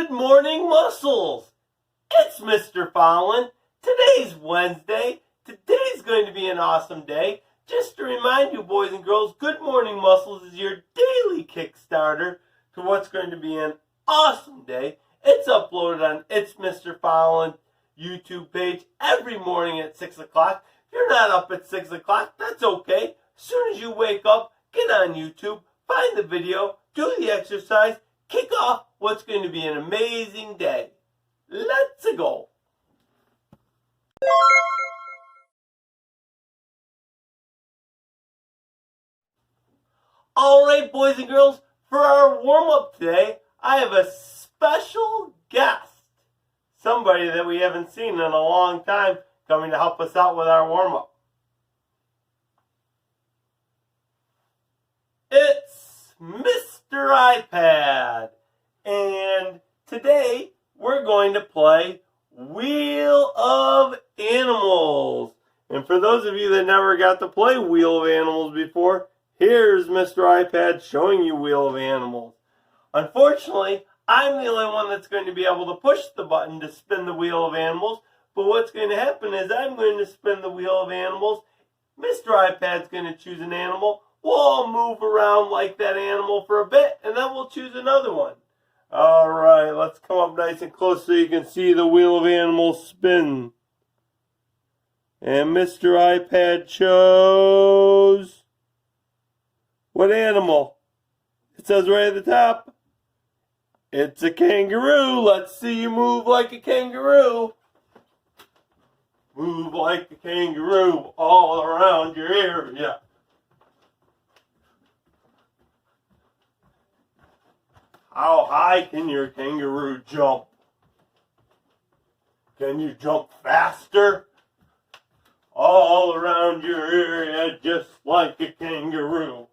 Good morning, muscles. It's Mr. Fallon. Today's Wednesday. Today's going to be an awesome day. Just to remind you, boys and girls, Good Morning Muscles is your daily Kickstarter to what's going to be an awesome day. It's uploaded on It's Mr. Fallon YouTube page every morning at 6 o'clock. If you're not up at 6 o'clock, that's okay. As soon as you wake up, get on YouTube, find the video, do the exercise, kick off what's going to be an amazing day. Let's go. All right, boys and girls, for our warm-up today, I have a special guest. Somebody that we haven't seen in a long time coming to help us out with our warm-up. It's Mr. iPad. And today we're going to play Wheel of Animals. And for those of you that never got to play Wheel of Animals before, here's Mr. iPad showing you Wheel of Animals. Unfortunately, I'm the only one that's going to be able to push the button to spin the Wheel of Animals. But what's going to happen is I'm going to spin the Wheel of Animals. Mr. iPad's going to choose an animal. We'll all move around like that animal for a bit, and then we'll choose another one. All right, let's come up nice and close so you can see the Wheel of Animals spin. And Mr. iPad chose... what animal? It says right at the top. It's a kangaroo. Let's see you move like a kangaroo. Move like a kangaroo all around your area. How high can your kangaroo jump? Can you jump faster? All around your area just like a kangaroo.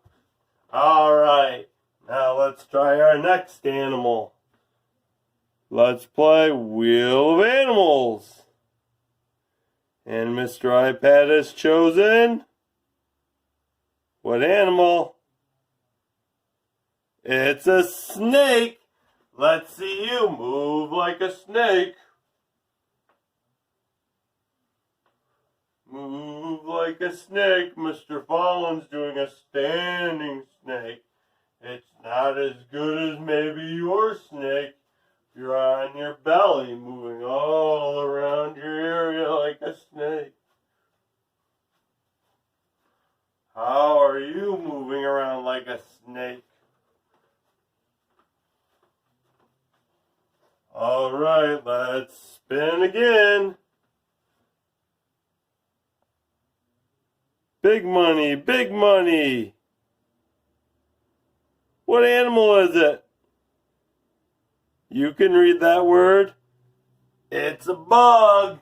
All right, now let's try our next animal. Let's play Wheel of Animals. And Mr. iPad has chosen what animal? It's a snake. Let's see you move like a snake. Move like a snake. Mr. Fallon's doing a standing snake. It's not as good as maybe your snake. You're on your belly, moving all around your area like a snake. How are you moving around like a snake? All right, let's spin again. Big money, big money. What animal is it? You can read that word. It's a bug.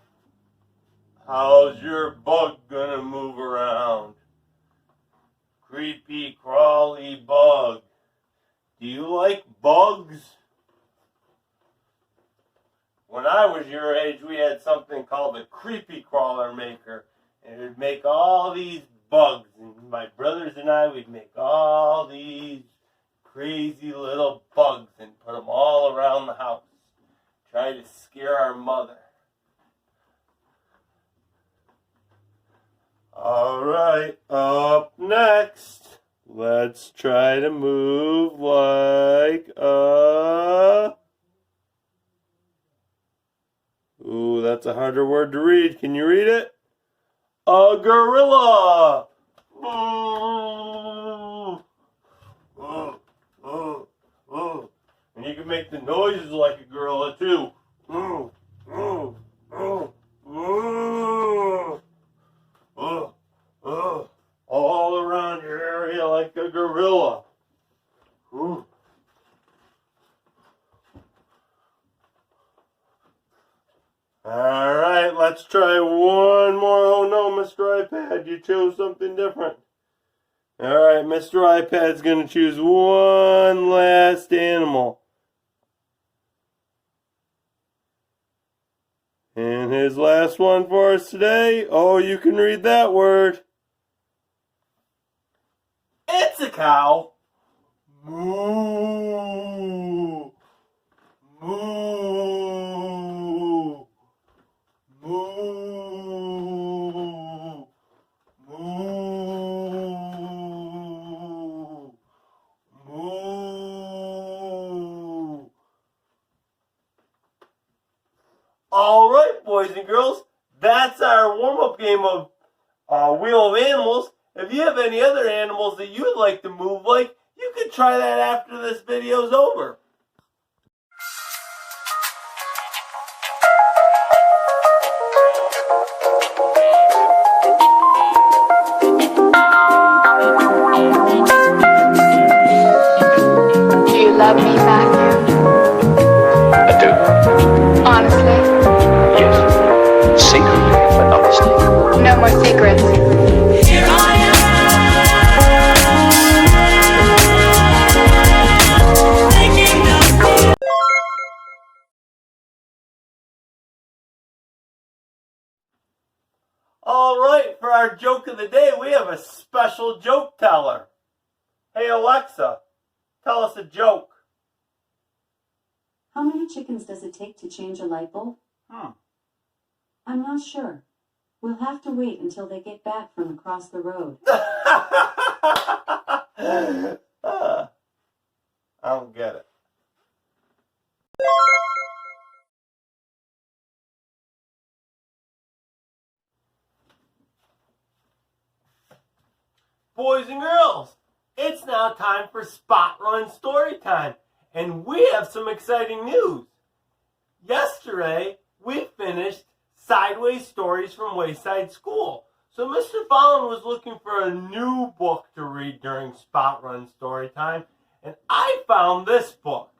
How's your bug gonna move around? Creepy, crawly bug. Do you like bugs? When I was your age, we had something called a creepy crawler maker. And it would make all these bugs. And my brothers and I would make all these crazy little bugs and put them all around the house. Try to scare our mother. All right, up next. Let's try to move like a... ooh, that's a harder word to read. Can you read it? A gorilla. And you can make the noises like a gorilla too. All around your area like a gorilla. All right, let's try one more. Oh no, Mr. iPad, you chose something different. All right, Mr. iPad's going to choose one last animal. And his last one for us today, oh, you can read that word. It's a cow. Moo. Moo. that's our warm-up game of Wheel of Animals. If you have any other animals that you would like to move like, you can try that after this video's over. Do you love me, Matthew? I do. Honestly? Yes. Secretly, but honestly. No more secrets. Here I am, making up. All right, for our joke of the day, we have a special joke teller. Hey Alexa, tell us a joke. How many chickens does it take to change a light bulb? I'm not sure. We'll have to wait until they get back from across the road. I don't get it. Boys and girls, it's now time for Spot Run Story Time, and we have some exciting news. Yesterday, we finished Sideways Stories from Wayside School. So Mr. Fallon was looking for a new book to read during Spot Run Story Time, and I found this book.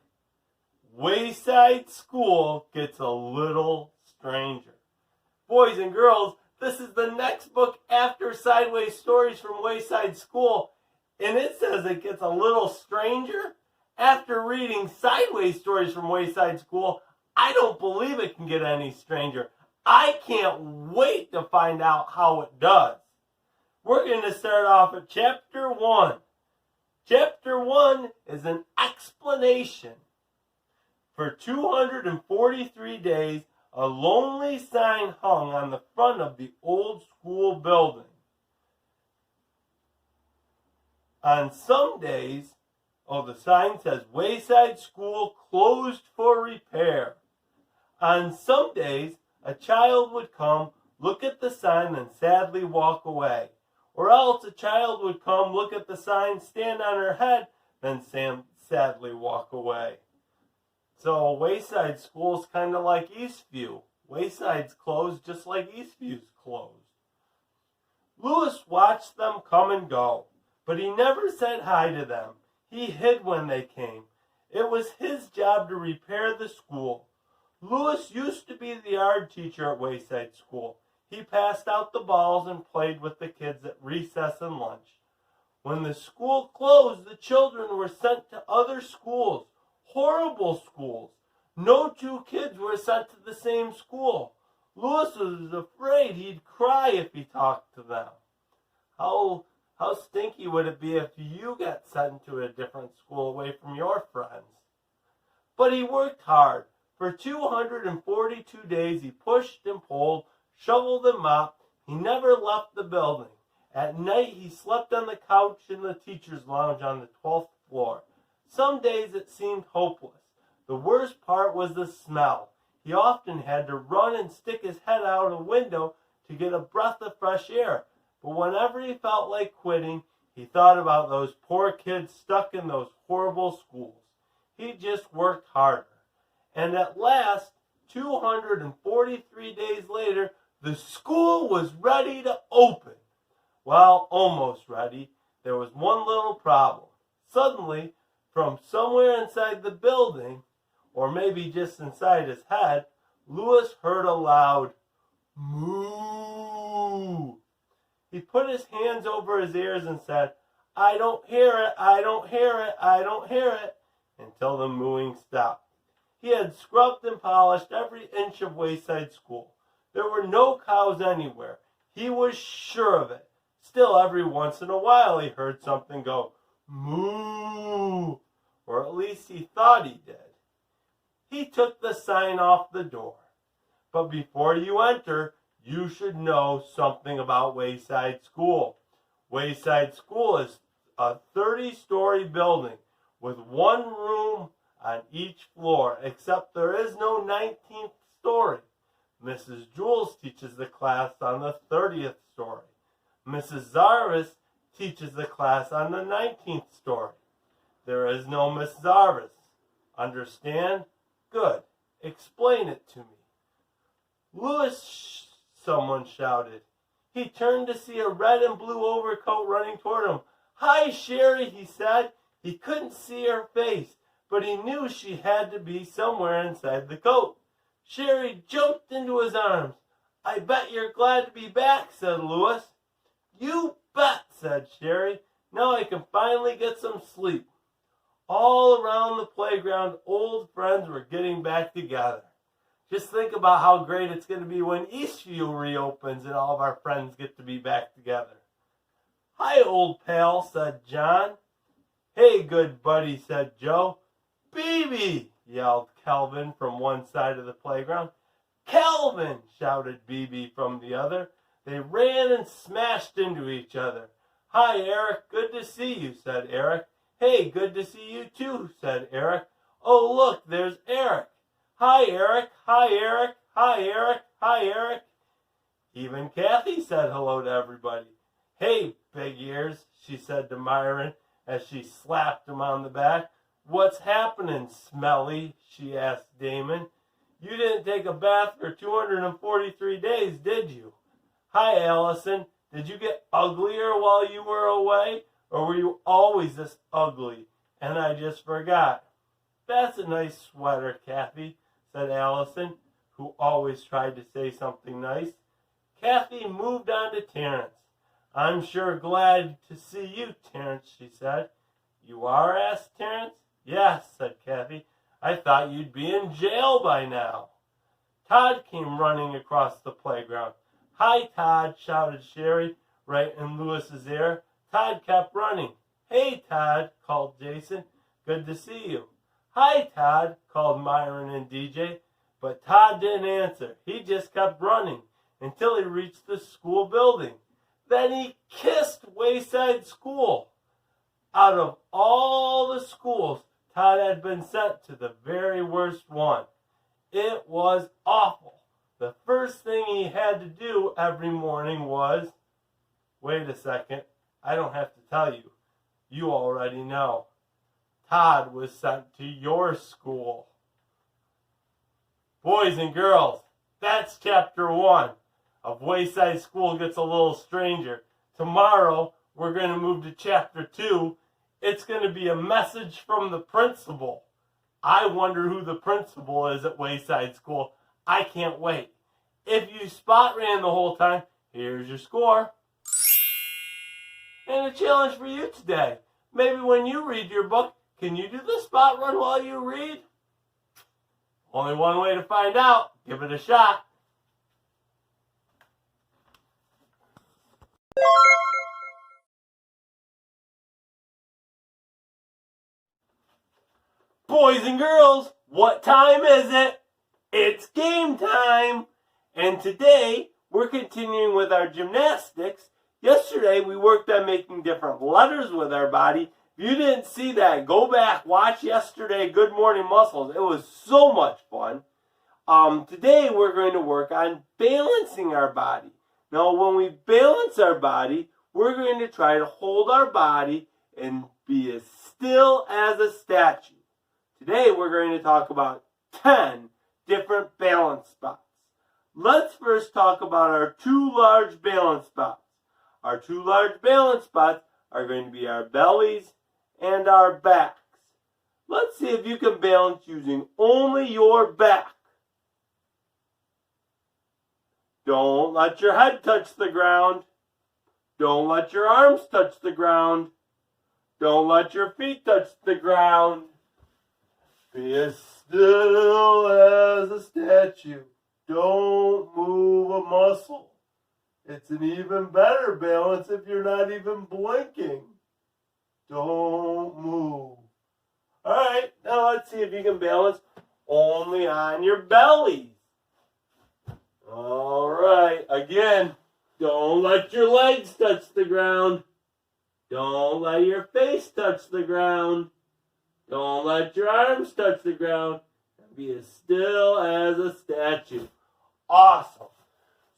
Wayside School Gets a Little Stranger. Boys and girls, this is the next book after Sideways Stories from Wayside School, and it says it gets a little stranger. After reading Sideways Stories from Wayside School, I don't believe it can get any stranger. I can't wait to find out how it does. We're going to start off at Chapter 1. Chapter 1 is an explanation. For 243 days, a lonely sign hung on the front of the old school building. On some days, the sign says Wayside School closed for repair. On some days, a child would come, look at the sign, and sadly walk away. Or else a child would come, look at the sign, stand on her head, then sadly walk away. So Wayside School is kind of like Eastview. Wayside's closed just like Eastview's closed. Lewis watched them come and go, but he never said hi to them. He hid when they came. It was his job to repair the school. Lewis used to be the art teacher at Wayside School. He passed out the balls and played with the kids at recess and lunch. When the school closed, the children were sent to other schools. Horrible schools. No two kids were sent to the same school. Lewis was afraid he'd cry if he talked to them. How stinky would it be if you got sent to a different school away from your friends? But he worked hard. For 242 days he pushed and pulled, shoveled and mopped. He never left the building. At night he slept on the couch in the teacher's lounge on the 12th floor. Some days it seemed hopeless. The worst part was the smell. He often had to run and stick his head out a window to get a breath of fresh air. But whenever he felt like quitting, he thought about those poor kids stuck in those horrible schools. He just worked harder. And at last, 243 days later, the school was ready to open. Well, almost ready. There was one little problem. Suddenly, from somewhere inside the building, or maybe just inside his head, Lewis heard a loud moo. He put his hands over his ears and said, "I don't hear it, I don't hear it, I don't hear it," until the mooing stopped. He had scrubbed and polished every inch of Wayside School. There were no cows anywhere. He was sure of it. Still, every once in a while he heard something go, moo, or at least he thought he did. He took the sign off the door. But before you enter, you should know something about Wayside School. Wayside School is a 30-story building with one room on each floor, except there is no 19th story. Mrs. Jules teaches the class on the 30th story. Mrs. Zarvis teaches the class on the 19th story. There is no Miss Zarvis. Understand? Good. Explain it to me. Louis, someone shouted. He turned to see a red and blue overcoat running toward him. Hi, Sherry, he said. He couldn't see her face, but he knew she had to be somewhere inside the coat. Sherry jumped into his arms. I bet you're glad to be back, said Louis. You bet, said Sherry. Now I can finally get some sleep. All around the playground, old friends were getting back together. Just think about how great it's going to be when Eastview reopens and all of our friends get to be back together. Hi, old pal, said John. Hey, good buddy, said Joe. Beebe, yelled Kelvin from one side of the playground. Kelvin, shouted Beebe from the other. They ran and smashed into each other. Hi, Eric, good to see you, said Eric. Hey, good to see you too, said Eric. Oh, look, there's Eric. Hi, Eric. Hi, Eric. Hi, Eric. Hi, Eric. Even Kathy said hello to everybody. Hey, big ears, she said to Myron as she slapped him on the back. What's happening, Smelly? She asked Damon. You didn't take a bath for 243 days, did you? Hi, Allison. Did you get uglier while you were away? Or were you always this ugly? And I just forgot. That's a nice sweater, Kathy, said Allison, who always tried to say something nice. Kathy moved on to Terrence. I'm sure glad to see you, Terrence, she said. You are? Asked Terrence. Yes, said Kathy. I thought you'd be in jail by now. Todd came running across the playground. Hi, Todd, shouted Sherry right in Louis's ear. Todd kept running. Hey, Todd, called Jason. Good to see you. Hi, Todd, called Myron and DJ. But Todd didn't answer. He just kept running until he reached the school building. Then he kissed Wayside School. Out of all the schools, Todd had been sent to the very worst one. It was awful. The first thing he had to do every morning was... Wait a second. I don't have to tell you. You already know. Todd was sent to your school. Boys and girls, that's chapter 1 of Wayside School Gets a Little Stranger. Tomorrow, we're going to move to chapter 2. It's going to be a message from the principal. I wonder who the principal is at Wayside School. I can't wait. If you spot ran the whole time, here's your score. And a challenge for you today. Maybe when you read your book, can you do the spot run while you read? Only one way to find out. Give it a shot. Boys and girls, what time is it? It's game time. And today, we're continuing with our gymnastics. Yesterday, we worked on making different letters with our body. If you didn't see that, go back, watch yesterday, Good Morning Muscles. It was so much fun. Today, we're going to work on balancing our body. Now, when we balance our body, we're going to try to hold our body and be as still as a statue. Today, we're going to talk about 10 different balance spots. Let's first talk about our 2 large balance spots. Our 2 large balance spots are going to be our bellies and our backs. Let's see if you can balance using only your back. Don't let your head touch the ground. Don't let your arms touch the ground. Don't let your feet touch the ground. Be as still as a statue. Don't move a muscle. It's an even better balance if you're not even blinking. Don't move. Alright, now let's see if you can balance only on your belly. Alright, again, don't let your legs touch the ground. Don't let your face touch the ground. Don't let your arms touch the ground. Be as still as a statue. Awesome.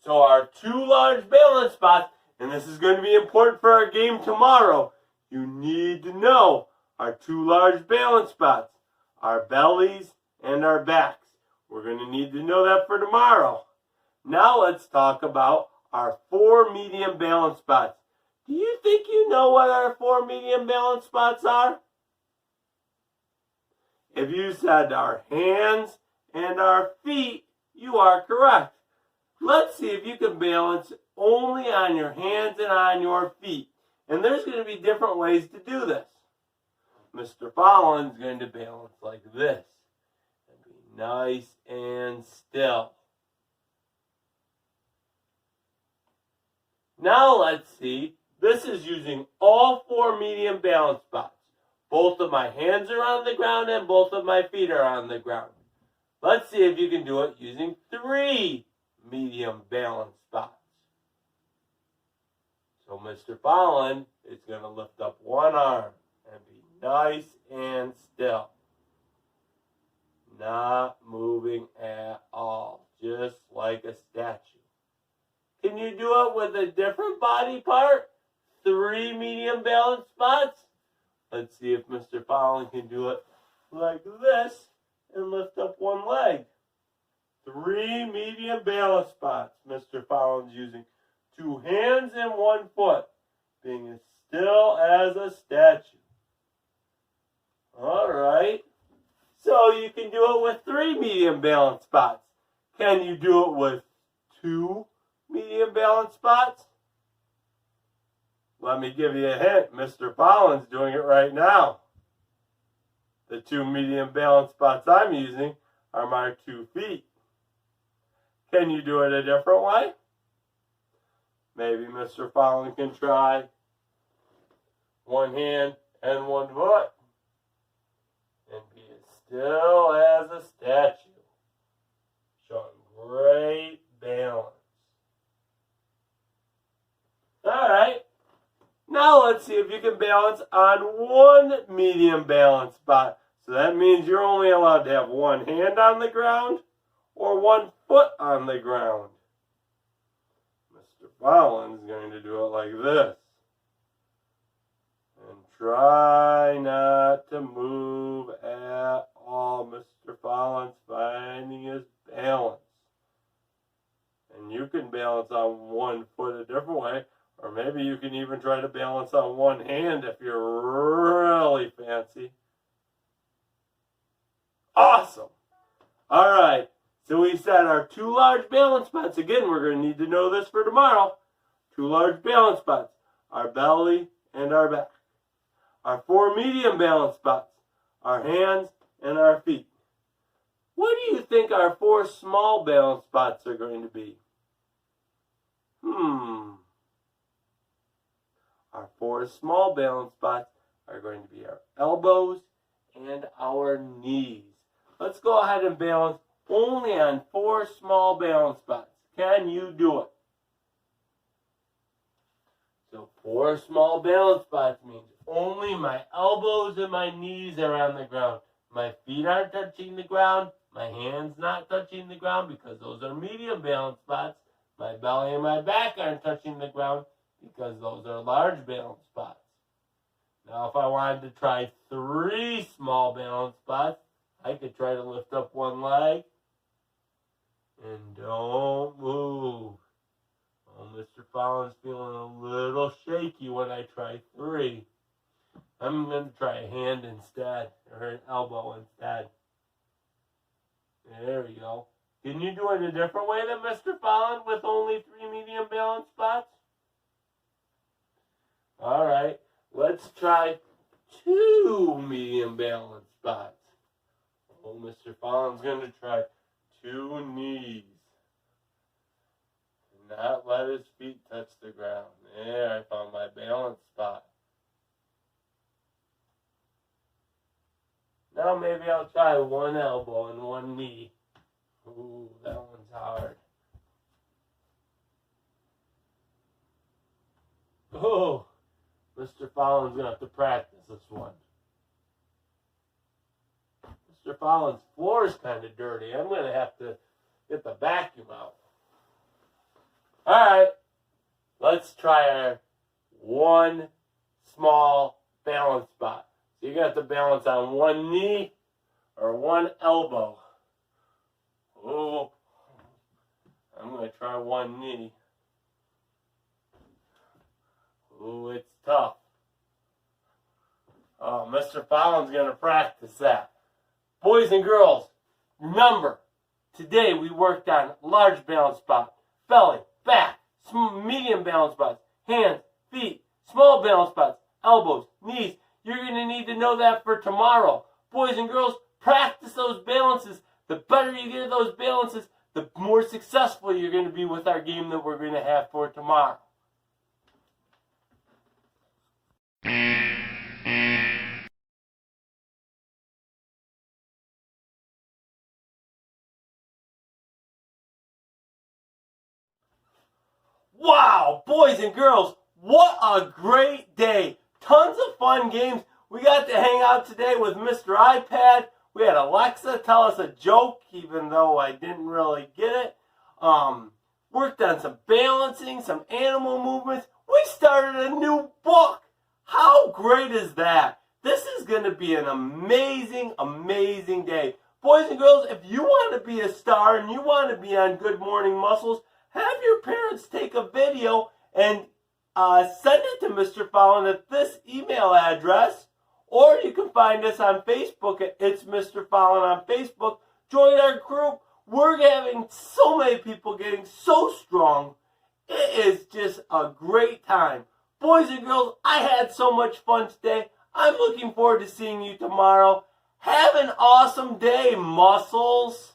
So our two large balance spots, and this is going to be important for our game tomorrow, you need to know our two large balance spots, our bellies and our backs. We're going to need to know that for tomorrow. Now let's talk about our 4 medium balance spots. Do you think you know what our 4 medium balance spots are? If you said our hands and our feet, you are correct. Let's see if you can balance only on your hands and on your feet. And there's going to be different ways to do this. Mr. Fallon's going to balance like this. And be nice and still. Now let's see. This is using all 4 medium balance spots. Both of my hands are on the ground and both of my feet are on the ground. Let's see if you can do it using 3 medium balance spots. So Mr. Fallon is going to lift up one arm and be nice and still. Not moving at all, just like a statue. Can you do it with a different body part? 3 medium balance spots? Let's see if Mr. Fallon can do it like this and lift up one leg. 3 medium balance spots. Mr. Fallon's using 2 hands and 1 foot, being as still as a statue. All right. So you can do it with 3 medium balance spots. Can you do it with 2 medium balance spots? Let me give you a hint. Mr. Fallon's doing it right now. The 2 medium balance spots I'm using are my 2 feet. Can you do it a different way? Maybe Mr. Fallon can try 1 hand and 1 foot and be as still as a statue, showing great balance. All right. Now let's see if you can balance on 1 medium balance spot. So that means you're only allowed to have 1 hand on the ground or 1 foot on the ground. Mr. Fallon's going to do it like this. And try not to move at all. Mr. Fallon's finding his balance. And you can balance on 1 foot a different way. Or maybe you can even try to balance on 1 hand if you're really fancy. Awesome. All right. So we said our 2 large balance spots. Again, we're going to need to know this for tomorrow. 2 large balance spots. Our belly and our back. Our 4 medium balance spots. Our hands and our feet. What do you think our 4 small balance spots are going to be? Our 4 small balance spots are going to be our elbows and our knees. Let's go ahead and balance only on 4 small balance spots. Can you do it? So 4 small balance spots means only my elbows and my knees are on the ground. My feet aren't touching the ground. My hands not touching the ground because those are medium balance spots. My belly and my back aren't touching the ground because those are large balance spots. Now if I wanted to try 3 small balance spots, I could try to lift up 1 leg and don't move. Oh, Mr. Fallon's feeling a little shaky when I try 3. I'm going to try a hand instead, or an elbow instead. There we go. Can you do it a different way than Mr. Fallon with only 3 medium balance spots? All right, let's try 2 medium balance spots. Oh, Mr. Fallon's going to try 2 knees. And not let his feet touch the ground. There, I found my balance spot. Now maybe I'll try 1 elbow and 1 knee. Ooh, that one's hard. Oh, Mr. Fallon's going to have to practice this one. Mr. Fallon's floor is kind of dirty. I'm going to have to get the vacuum out. Alright, let's try our one small balance spot. So you're going to have to balance on one knee or one elbow. Oh, I'm going to try one knee. Oh, it's tough. Oh, Mr. Fallon's going to practice that. Boys and girls, remember, today we worked on large balance spot, belly, back, medium balance spots, hands, feet, small balance spots, elbows, knees. You're going to need to know that for tomorrow. Boys and girls, practice those balances. The better you get at those balances, the more successful you're going to be with our game that we're going to have for tomorrow. Wow, boys and girls, what a great day. Tons of fun games. We got to hang out today with Mr. iPad. We had Alexa tell us a joke, even though I didn't really get it. Worked on some balancing, some animal movements. We started a new book. How great is that? This is going to be an amazing, amazing day. Boys and girls, if you want to be a star and you want to be on Good Morning Muscles, have your parents take a video and send it to Mr. Fallon at this email address. Or you can find us on Facebook at It's Mr. Fallon on Facebook. Join our group. We're having so many people getting so strong. It is just a great time. Boys and girls, I had so much fun today. I'm looking forward to seeing you tomorrow. Have an awesome day, muscles.